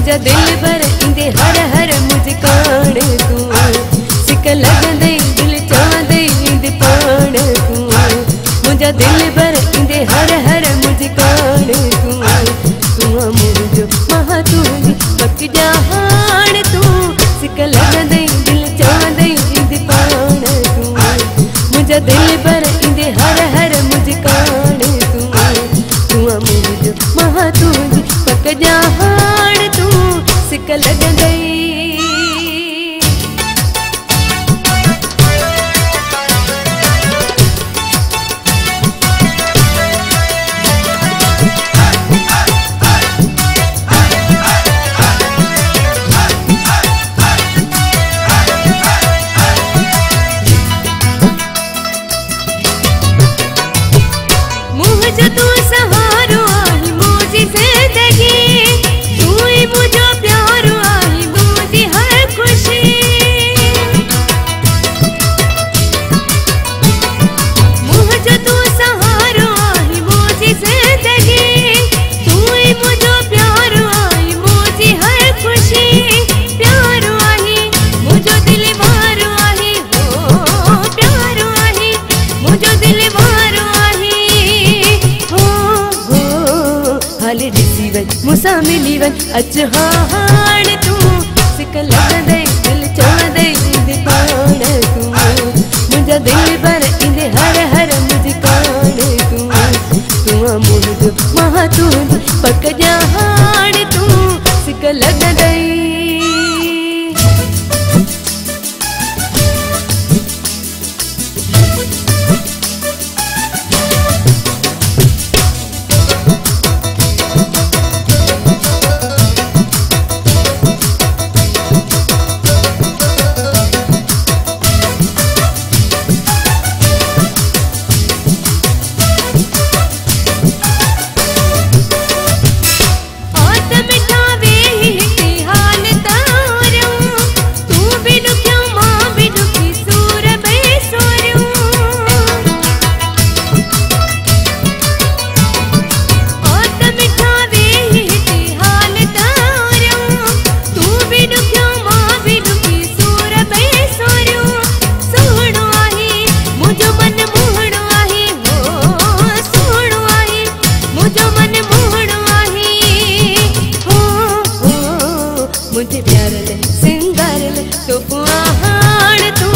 मुझा दिल भर इंदे हर हर मुझ कान तू सिक लगंदे दिल चांदे इंदे पान तू मुझा दिल भर इंदे हर हर मुझ कान तू मुझो महा तू पक जहान तू सिक लगंदे दिल चांदे इंदे पान तू मुझा दिल भर इंदे हर हर मुझ कान तू मुझो महा तू पक जहान तू सिक लगंदे तू सहारो आई मुझी जिंदगी तू ही मुझो प्यारो आई मुझी हर खुशी मुझे तू सहारो आई मुझी जिंदगी तू ही मुझो प्यारो आई मुझी हर खुशी प्यारो आई मुझो दिल मारो आई हो प्यारो आई मुझो दिल मारो हाल दिसीवन मुसा मिलीवन अच्छा हाण तू सिक लगंदे दिल चांदे इंदे पान तू मुझा दिल भर इंदे हर हर मुझ कान तू मुझो महा तू पक जहान तू सिक लगंदे मुझे प्यार ले सिंगार ले तो हाण तू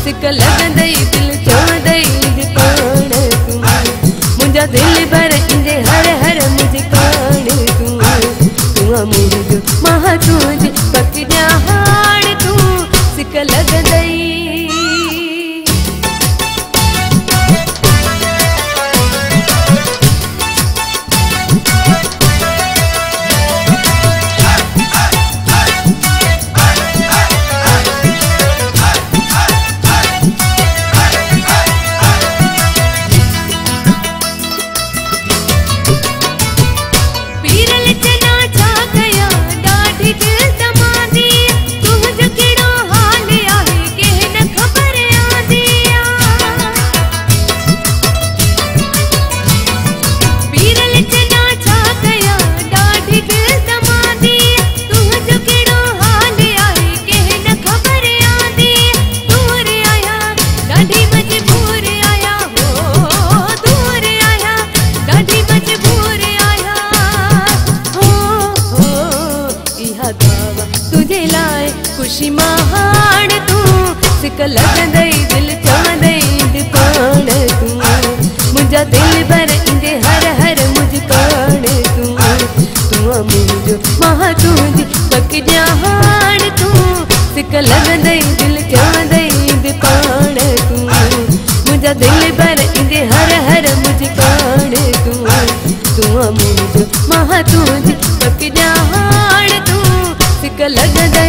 सिक लगंदे दिल चांदे इंदे पान तू मुझा दिल भर इंदे हर हर मुझ कान तू मुझो महा तू पक जहान तू सिक लगंदे तुझे लाए खुशी महान तू सिक लगंदे दिल चांदे इंदे पान तू मुझा दिल भर इंदे हर हर मुझ कान तू मुझो महा तू पक जहान तू सिक लगंदे दिल चांदे इंदे पान तू मुझा दिल भर इंदे हर हर मुझ कान तू मुझो महा तू पक जहान तू सिक लगंदे।